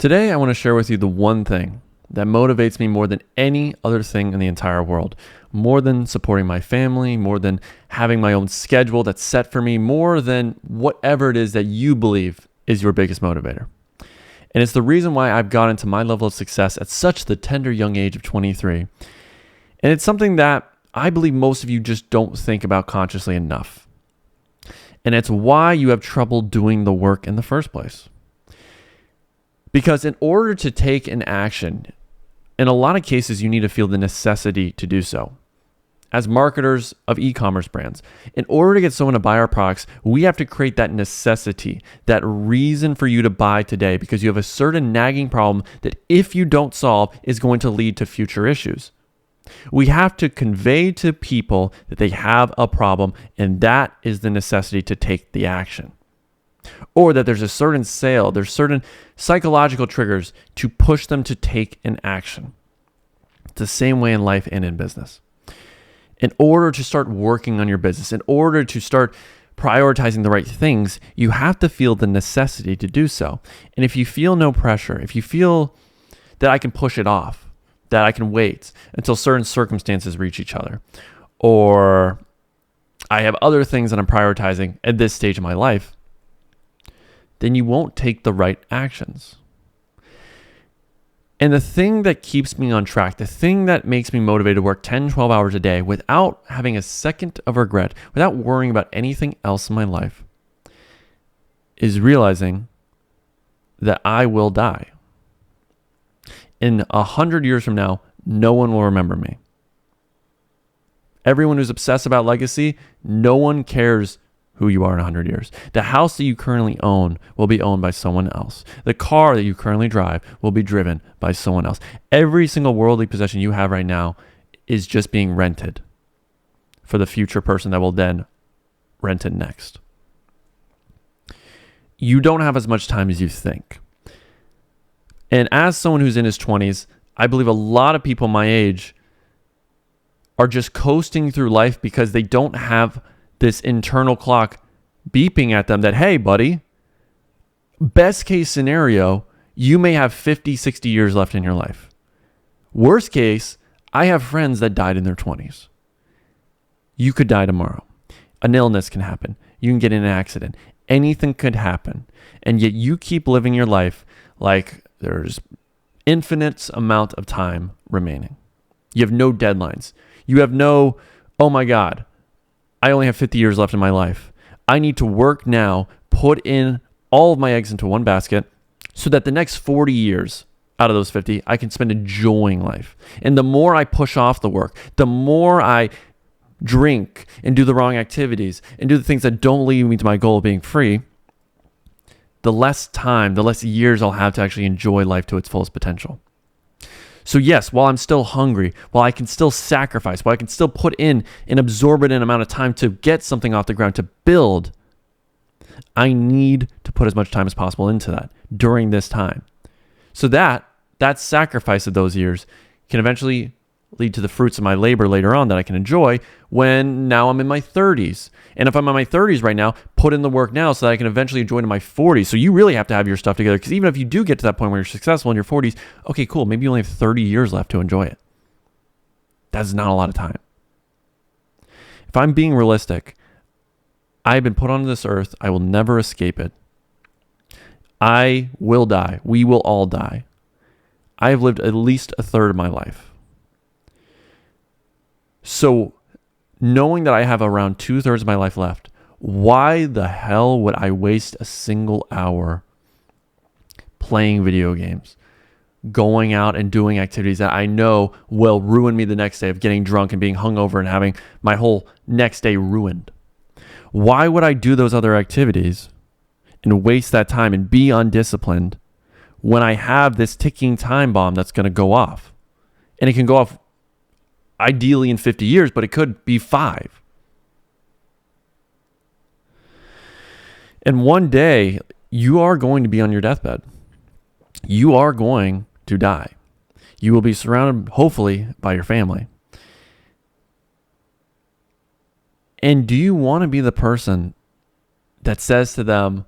Today, I want to share with you the one thing that motivates me more than any other thing in the entire world, more than supporting my family, more than having my own schedule that's set for me, more than whatever it is that you believe is your biggest motivator. And it's the reason why I've gotten to my level of success at such the tender young age of 23. And it's something that I believe most of you just don't think about consciously enough. And it's why you have trouble doing the work in the first place. Because in order to take an action, in a lot of cases, you need to feel the necessity to do so. As marketers of e-commerce brands, in order to get someone to buy our products, we have to create that necessity, that reason for you to buy today, because you have a certain nagging problem that if you don't solve is going to lead to future issues. We have to convey to people that they have a problem, and that is the necessity to take the action. Or that there's a certain sale, there's certain psychological triggers to push them to take an action. It's the same way in life and in business. In order to start working on your business, in order to start prioritizing the right things, you have to feel the necessity to do so. And if you feel no pressure, if you feel that I can push it off, that I can wait until certain circumstances reach each other, or I have other things that I'm prioritizing at this stage of my life, then you won't take the right actions. And the thing that keeps me on track, the thing that makes me motivated to work 10, 12 hours a day without having a second of regret, without worrying about anything else in my life, is realizing that I will die. In 100 years from now, no one will remember me. Everyone who's obsessed about legacy, no one cares who you are in 100 years. The house that you currently own will be owned by someone else. The car that you currently drive will be driven by someone else. Every single worldly possession you have right now is just being rented for the future person that will then rent it next. You don't have as much time as you think. And as someone who's in his 20s, I believe a lot of people my age are just coasting through life because they don't have this internal clock beeping at them that, hey, buddy, best case scenario, you may have 50, 60 years left in your life. Worst case, I have friends that died in their 20s. You could die tomorrow. An illness can happen. You can get in an accident. Anything could happen. And yet you keep living your life like there's infinite amount of time remaining. You have no deadlines. You have no, oh my God, I only have 50 years left in my life. I need to work now, put in all of my eggs into one basket so that the next 40 years out of those 50, I can spend enjoying life. And the more I push off the work, the more I drink and do the wrong activities and do the things that don't lead me to my goal of being free, the less time, the less years I'll have to actually enjoy life to its fullest potential. So yes, while I'm still hungry, while I can still sacrifice, while I can still put in an exorbitant amount of time to get something off the ground, to build, I need to put as much time as possible into that during this time. So that sacrifice of those years can eventually lead to the fruits of my labor later on that I can enjoy when now I'm in my 30s. And if I'm in my 30s right now, put in the work now so that I can eventually enjoy it in my 40s. So you really have to have your stuff together, because even if you do get to that point where you're successful in your 40s, okay, cool, maybe you only have 30 years left to enjoy it. That's not a lot of time. If I'm being realistic, I've been put on this earth. I will never escape it. I will die. We will all die. I have lived at least a third of my life. So knowing that I have around 2/3 of my life left, why the hell would I waste a single hour playing video games, going out and doing activities that I know will ruin me the next day, of getting drunk and being hungover and having my whole next day ruined? Why would I do those other activities and waste that time and be undisciplined when I have this ticking time bomb that's going to go off? And it can go off ideally in 50 years, but it could be 5. And one day, you are going to be on your deathbed. You are going to die. You will be surrounded, hopefully, by your family. And do you want to be the person that says to them,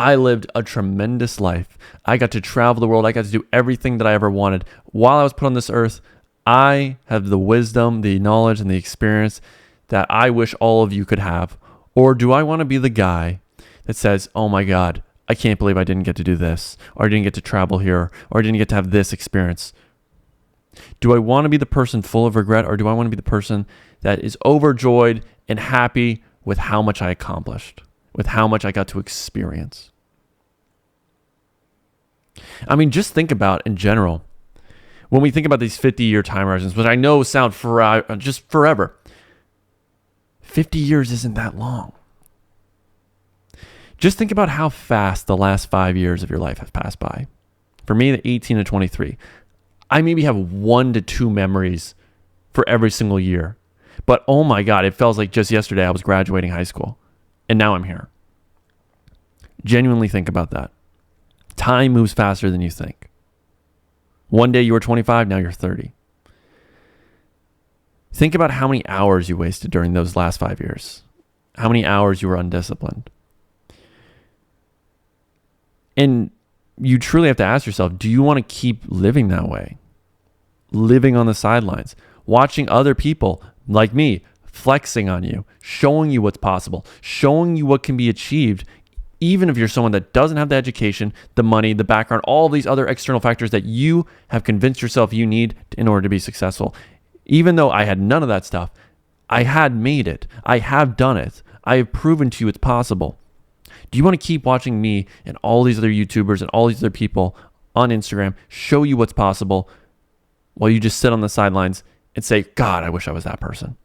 I lived a tremendous life. I got to travel the world. I got to do everything that I ever wanted. While I was put on this earth, I have the wisdom, the knowledge, and the experience that I wish all of you could have. Or do I want to be the guy that says, oh my God, I can't believe I didn't get to do this, or I didn't get to travel here, or I didn't get to have this experience? Do I want to be the person full of regret, or do I want to be the person that is overjoyed and happy with how much I accomplished, with how much I got to experience? I mean, just think about in general, when we think about these 50-year time horizons, which I know sound just forever, 50 years isn't that long. Just think about how fast the last 5 years of your life have passed by. For me, the 18 to 23, I maybe have 1 to 2 memories for every single year. But oh my God, it feels like just yesterday I was graduating high school and now I'm here. Genuinely think about that. Time moves faster than you think. One day you were 25, now you're 30. Think about how many hours you wasted during those last 5 years. How many hours you were undisciplined. And you truly have to ask yourself, do you want to keep living that way? Living on the sidelines, watching other people like me flexing on you, showing you what's possible, showing you what can be achieved, even if you're someone that doesn't have the education, the money, the background, all these other external factors that you have convinced yourself you need in order to be successful. Even though I had none of that stuff, I had made it. I have done it. I have proven to you it's possible. Do you want to keep watching me and all these other YouTubers and all these other people on Instagram show you what's possible while you just sit on the sidelines and say, God, I wish I was that person?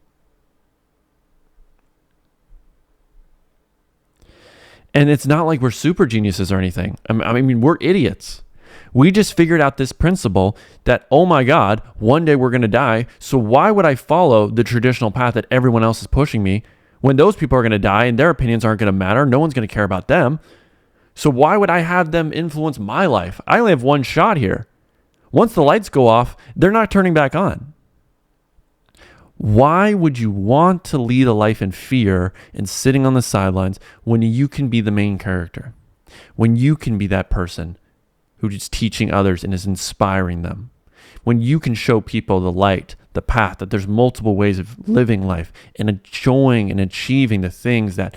And it's not like we're super geniuses or anything. I mean, we're idiots. We just figured out this principle that, oh my God, one day we're going to die. So why would I follow the traditional path that everyone else is pushing me when those people are going to die and their opinions aren't going to matter? No one's going to care about them. So why would I have them influence my life? I only have one shot here. Once the lights go off, they're not turning back on. Why would you want to lead a life in fear and sitting on the sidelines when you can be the main character? When you can be that person who is teaching others and is inspiring them? When you can show people the light, the path, that there's multiple ways of living life and enjoying and achieving the things that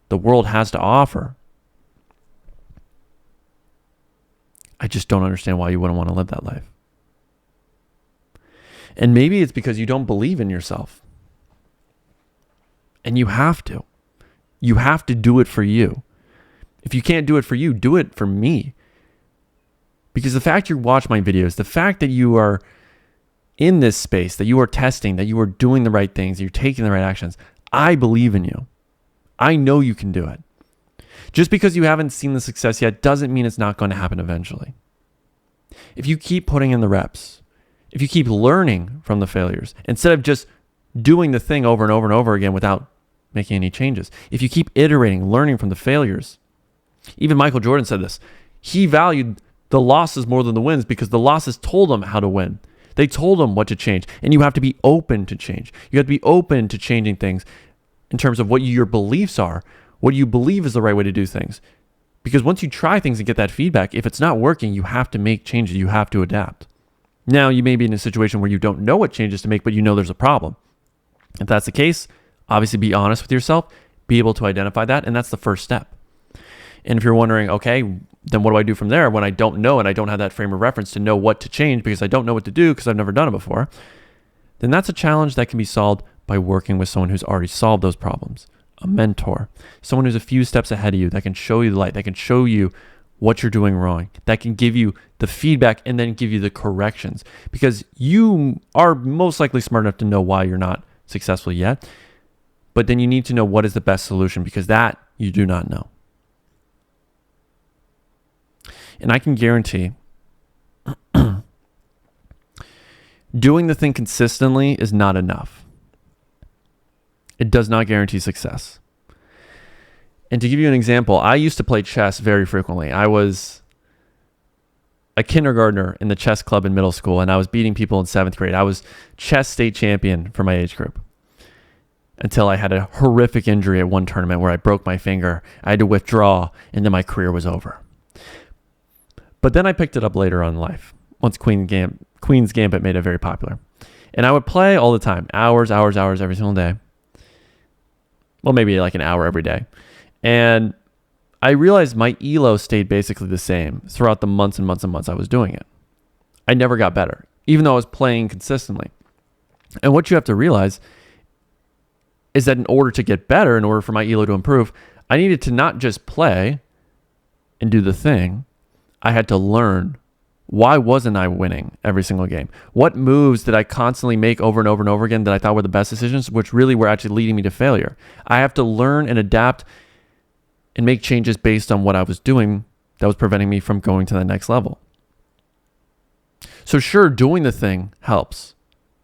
the world has to offer? I just don't understand why you wouldn't want to live that life. And maybe it's because you don't believe in yourself. And you have to. You have to do it for you. If you can't do it for you, do it for me. Because the fact you watch my videos, the fact that you are in this space, that you are testing, that you are doing the right things, that you're taking the right actions, I believe in you. I know you can do it. Just because you haven't seen the success yet doesn't mean it's not going to happen eventually. If you keep putting in the reps, if you keep learning from the failures, instead of just doing the thing over and over and over again without making any changes, if you keep iterating, learning from the failures, even Michael Jordan said this, he valued the losses more than the wins because the losses told him how to win. They told him what to change, and you have to be open to change. You have to be open to changing things in terms of what your beliefs are, what you believe is the right way to do things. Because once you try things and get that feedback, if it's not working, you have to make changes. You have to adapt. Now, you may be in a situation where you don't know what changes to make, but you know there's a problem. If that's the case, obviously be honest with yourself, be able to identify that, and that's the first step. And if you're wondering, okay, then what do I do from there when I don't know and I don't have that frame of reference to know what to change because I don't know what to do because I've never done it before, then that's a challenge that can be solved by working with someone who's already solved those problems. A mentor, someone who's a few steps ahead of you, that can show you the light, that can show you what you're doing wrong, that can give you the feedback and then give you the corrections, because you are most likely smart enough to know why you're not successful yet, but then you need to know what is the best solution, because that you do not know. And I can guarantee doing the thing consistently is not enough. It does not guarantee success. And to give you an example, I used to play chess very frequently. I was a kindergartner in the chess club in middle school, and I was beating people in 7th grade. I was chess state champion for my age group. until I had a horrific injury at one tournament where I broke my finger. I had to withdraw, and then my career was over. But then I picked it up later on in life, once Queen's Gambit made it very popular. And I would play all the time, hours every single day. Well, maybe like an hour every day. And I realized my elo stayed basically the same throughout the months and months and months I was doing it. I never got better, even though I was playing consistently. And what you have to realize is that in order to get better, in order for my elo to improve, I needed to not just play and do the thing. I had to learn, why wasn't I winning every single game? What moves did I constantly make over and over and over again that I thought were the best decisions, which really were actually leading me to failure? I have to learn and adapt and make changes based on what I was doing that was preventing me from going to the next level. So sure, doing the thing helps.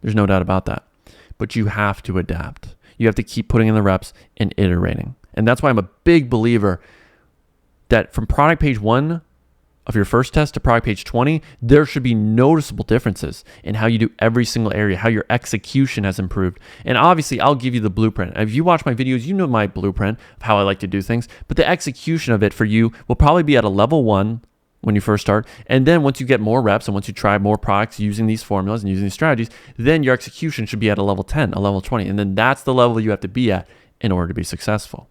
There's no doubt about that. But you have to adapt. You have to keep putting in the reps and iterating. And that's why I'm a big believer that from product page 1 of your first test to product page 20, there should be noticeable differences in how you do every single area, how your execution has improved. And obviously, I'll give you the blueprint. If you watch my videos, you know my blueprint of how I like to do things. But the execution of it for you will probably be at a level 1 when you first start. And then once you get more reps and once you try more products using these formulas and using these strategies, then your execution should be at a level 10, a level 20. And then that's the level you have to be at in order to be successful.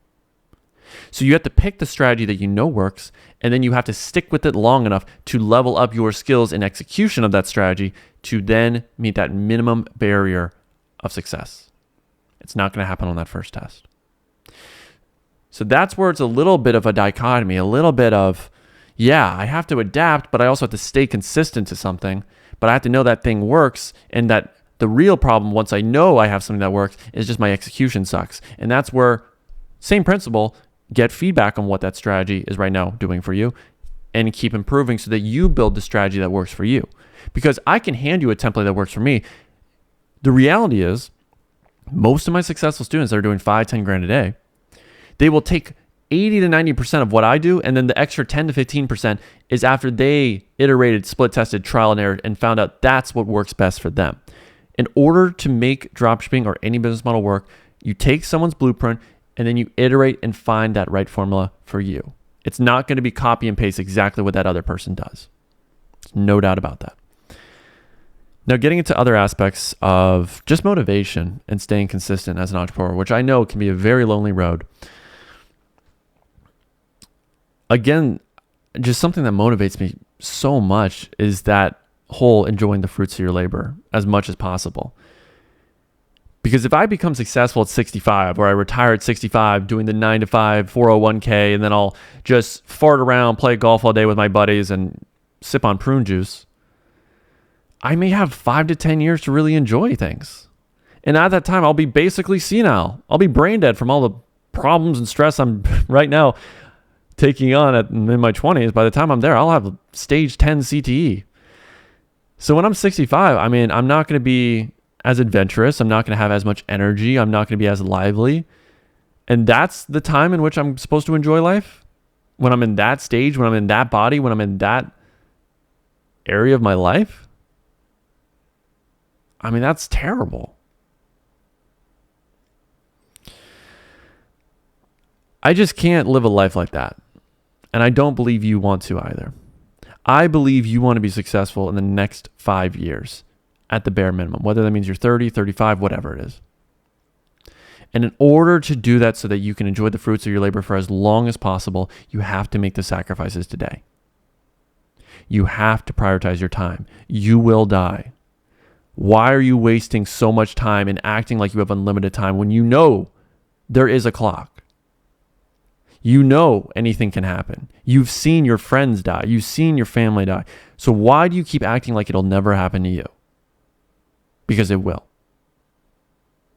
So you have to pick the strategy that you know works, and then you have to stick with it long enough to level up your skills in execution of that strategy to then meet that minimum barrier of success. It's not going to happen on that first test. So that's where it's a little bit of a dichotomy, a little bit of, yeah, I have to adapt, but I also have to stay consistent to something, but I have to know that thing works, and that the real problem, once I know I have something that works, is just my execution sucks. And that's where, same principle, get feedback on what that strategy is right now doing for you and keep improving so that you build the strategy that works for you. Because I can hand you a template that works for me. The reality is, most of my successful students that are doing 5, 10 grand a day, they will take 80 to 90% of what I do, and then the extra 10 to 15% is after they iterated, split tested, trial and error, and found out that's what works best for them. In order to make dropshipping or any business model work, you take someone's blueprint and then you iterate and find that right formula for you. It's not going to be copy and paste exactly what that other person does. No doubt about that. Now, getting into other aspects of just motivation and staying consistent as an entrepreneur, which I know can be a very lonely road. Again, just something that motivates me so much is that whole enjoying the fruits of your labor as much as possible. Because if I become successful at 65, or I retire at 65 doing the 9-to-5 401k, and then I'll just fart around, play golf all day with my buddies and sip on prune juice, I may have 5 to 10 years to really enjoy things. And at that time, I'll be basically senile. I'll be brain dead from all the problems and stress I'm right now taking on in my 20s. By the time I'm there, I'll have stage 10 CTE. So when I'm 65, I mean, I'm not going to be as adventurous. I'm not going to have as much energy. I'm not going to be as lively. And that's the time in which I'm supposed to enjoy life. When I'm in that stage, when I'm in that body, when I'm in that area of my life. I mean, that's terrible. I just can't live a life like that. And I don't believe you want to either. I believe you want to be successful in the next 5 years at the bare minimum, whether that means you're 30, 35, whatever it is. And in order to do that so that you can enjoy the fruits of your labor for as long as possible, you have to make the sacrifices today. You have to prioritize your time. You will die. Why are you wasting so much time and acting like you have unlimited time when you know there is a clock? You know anything can happen. You've seen your friends die. You've seen your family die. So why do you keep acting like it'll never happen to you? Because it will.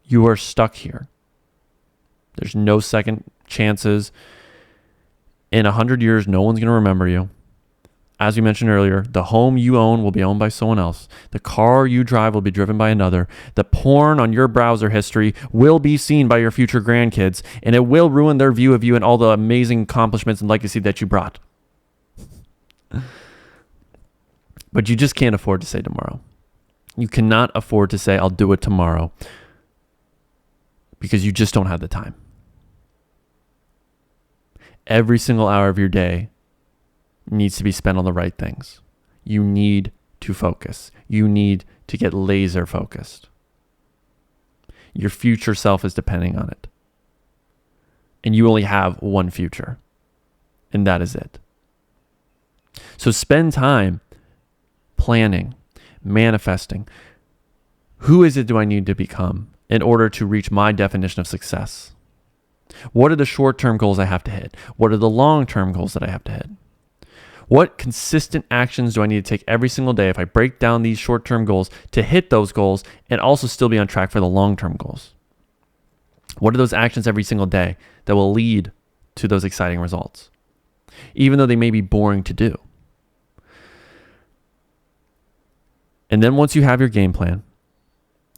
You are stuck here. There's no second chances. In 100 years, no one's going to remember you. As we mentioned earlier, the home you own will be owned by someone else. The car you drive will be driven by another. The porn on your browser history will be seen by your future grandkids, and it will ruin their view of you and all the amazing accomplishments and legacy that you brought. But you just can't afford to say tomorrow. You cannot afford to say, I'll do it tomorrow. because you just don't have the time. Every single hour of your day needs to be spent on the right things. You need to focus. You need to get laser focused. Your future self is depending on it. And you only have one future. And that is it. So spend time planning, manifesting. Who is it do I need to become in order to reach my definition of success? What are the short-term goals I have to hit? What are the long-term goals that I have to hit? What consistent actions do I need to take every single day if I break down these short-term goals to hit those goals and also still be on track for the long-term goals? What are those actions every single day that will lead to those exciting results, even though they may be boring to do? And then once you have your game plan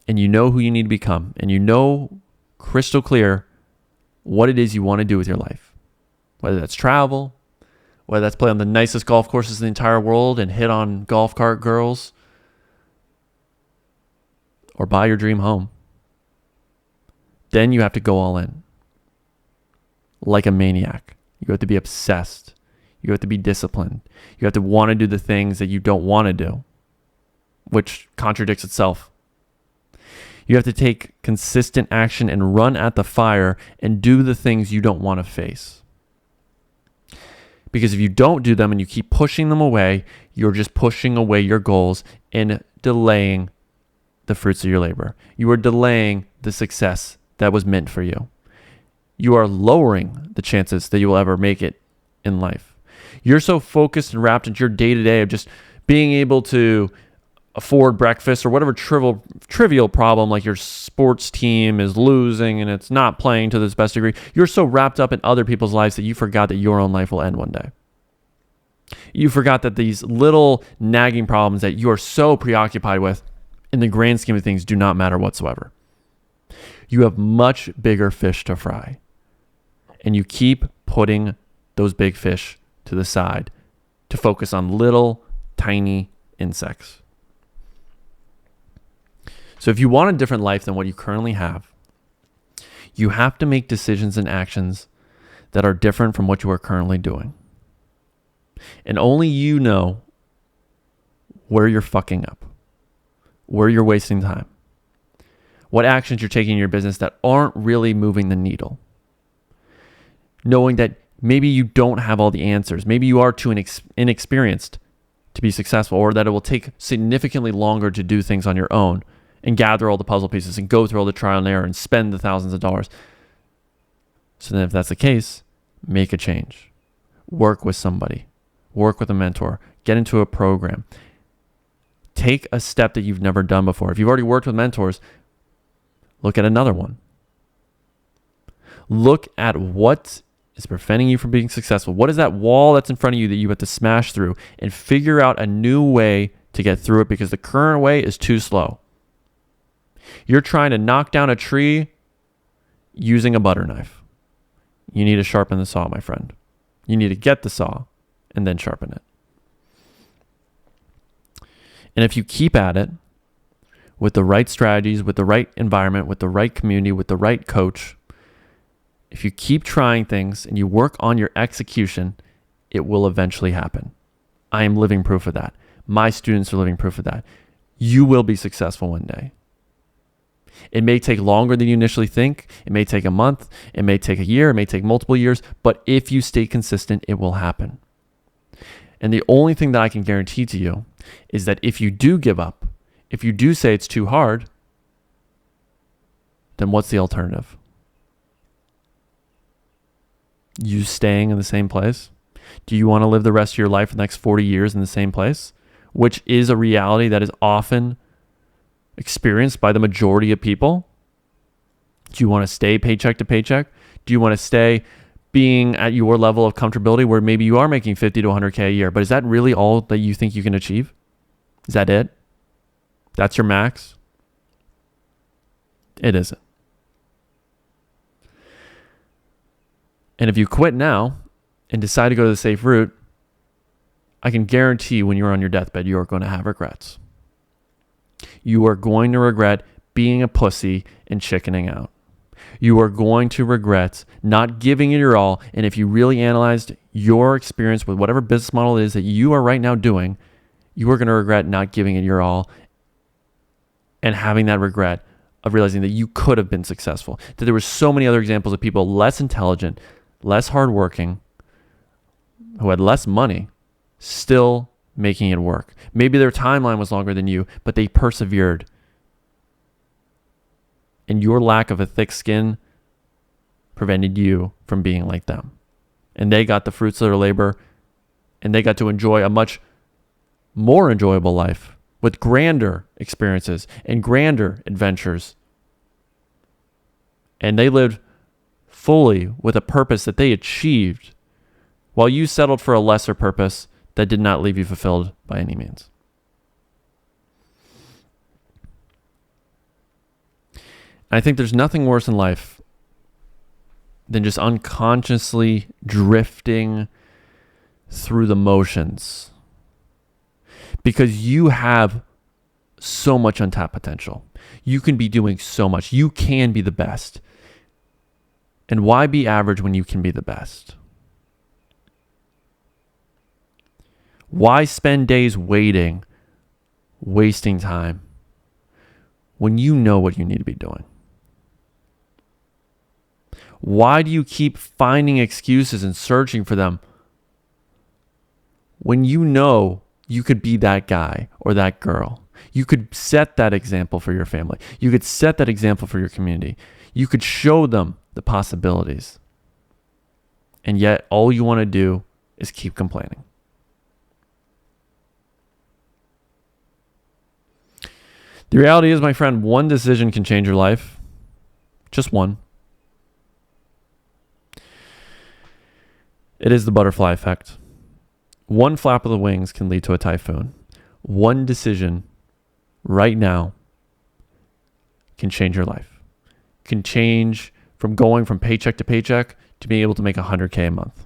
and you know who you need to become and you know crystal clear what it is you want to do with your life, whether that's travel, whether that's play on the nicest golf courses in the entire world and hit on golf cart girls, or buy your dream home, then you have to go all in. Like a maniac. You have to be obsessed. You have to be disciplined. You have to want to do the things that you don't want to do, which contradicts itself. You have to take consistent action and run at the fire and do the things you don't want to face. Because if you don't do them and you keep pushing them away, you're just pushing away your goals and delaying the fruits of your labor. You are delaying the success that was meant for you. You are lowering the chances that you will ever make it in life. You're so focused and wrapped into your day-to-day of just being able to afford breakfast or whatever trivial problem, like your sports team is losing and it's not playing to its best degree. You're so wrapped up in other people's lives that you forgot that your own life will end one day. You forgot that these little nagging problems that you are so preoccupied with in the grand scheme of things do not matter whatsoever. You have much bigger fish to fry. And you keep putting those big fish to the side to focus on little tiny insects. So if you want a different life than what you currently have, you have to make decisions and actions that are different from what you are currently doing. And only you know where you're fucking up, where you're wasting time, what actions you're taking in your business that aren't really moving the needle. Knowing that maybe you don't have all the answers, maybe you are too inexperienced to be successful, or that it will take significantly longer to do things on your own and gather all the puzzle pieces and go through all the trial and error and spend the thousands of dollars. So then if that's the case, make a change. Work with somebody. Work with a mentor. Get into a program. Take a step that you've never done before. If you've already worked with mentors, look at another one. Look at what is preventing you from being successful. What is that wall that's in front of you that you have to smash through, and figure out a new way to get through it, because the current way is too slow. You're trying to knock down a tree using a butter knife. You need to sharpen the saw, my friend. You need to get the saw and then sharpen it. And if you keep at it with the right strategies, with the right environment, with the right community, with the right coach, if you keep trying things and you work on your execution, it will eventually happen. I am living proof of that. My students are living proof of that. You will be successful one day. It may take longer than you initially think. It may take a month. It may take a year. It may take multiple years. But if you stay consistent, it will happen. And the only thing that I can guarantee to you is that if you do give up, if you do say it's too hard, then what's the alternative? You staying in the same place? Do you want to live the rest of your life for the next 40 years in the same place? Which is a reality that is often experienced by the majority of people. Do you want to stay paycheck to paycheck? Do you want to stay being at your level of comfortability where maybe you are making 50 to 100K a year, but is that really all that you think you can achieve? Is that it? That's your max? It isn't. And if you quit now and decide to go the safe route, I can guarantee when you're on your deathbed, you are going to have regrets. You are going to regret being a pussy and chickening out. You are going to regret not giving it your all. And if you really analyzed your experience with whatever business model it is that you are right now doing, you are going to regret not giving it your all and having that regret of realizing that you could have been successful. That there were so many other examples of people less intelligent, less hardworking, who had less money, still making it work. Maybe their timeline was longer than you, but they persevered. And your lack of a thick skin prevented you from being like them. And they got the fruits of their labor, and they got to enjoy a much more enjoyable life with grander experiences and grander adventures. And they lived fully with a purpose that they achieved, while you settled for a lesser purpose that did not leave you fulfilled by any means. I think there's nothing worse in life than just unconsciously drifting through the motions, because you have so much untapped potential. You can be doing so much. You can be the best. And why be average when you can be the best? Why spend days waiting, wasting time, when you know what you need to be doing? Why do you keep finding excuses and searching for them when you know you could be that guy or that girl? You could set that example for your family. You could set that example for your community. You could show them the possibilities. And yet all you want to do is keep complaining. The reality is, my friend, one decision can change your life. Just one. It is the butterfly effect. One flap of the wings can lead to a typhoon. One decision right now can change your life. Can change from going from paycheck to paycheck to being able to make $100K a month.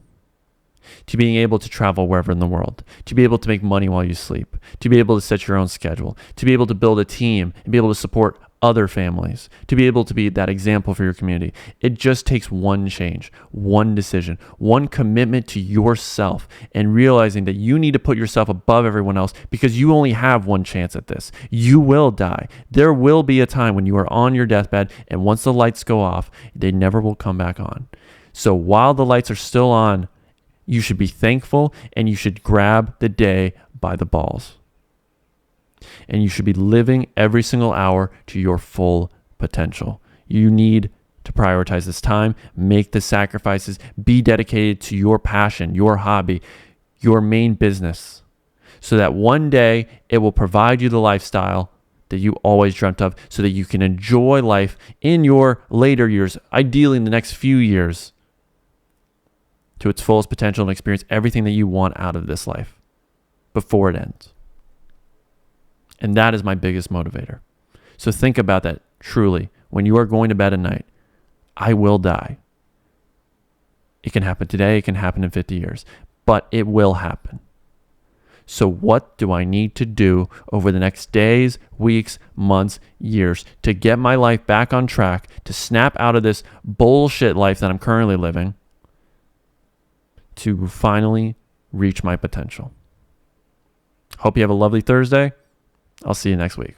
To being able to travel wherever in the world, to be able to make money while you sleep, to be able to set your own schedule, to be able to build a team and be able to support other families, to be able to be that example for your community. It just takes one change, one decision, one commitment to yourself, and realizing that you need to put yourself above everyone else, because you only have one chance at this. You will die. There will be a time when you are on your deathbed, and once the lights go off, they never will come back on. So while the lights are still on, you should be thankful, and you should grab the day by the balls. And you should be living every single hour to your full potential. You need to prioritize this time, make the sacrifices, be dedicated to your passion, your hobby, your main business, so that one day it will provide you the lifestyle that you always dreamt of, so that you can enjoy life in your later years, ideally in the next few years, to its fullest potential, and experience everything that you want out of this life before it ends. And that is my biggest motivator. So think about that truly. When you are going to bed at night, I will die. It can happen today. It can happen in 50 years. But it will happen. So what do I need to do over the next days, weeks, months, years to get my life back on track, to snap out of this bullshit life that I'm currently living, to finally reach my potential? Hope you have a lovely Thursday. I'll see you next week.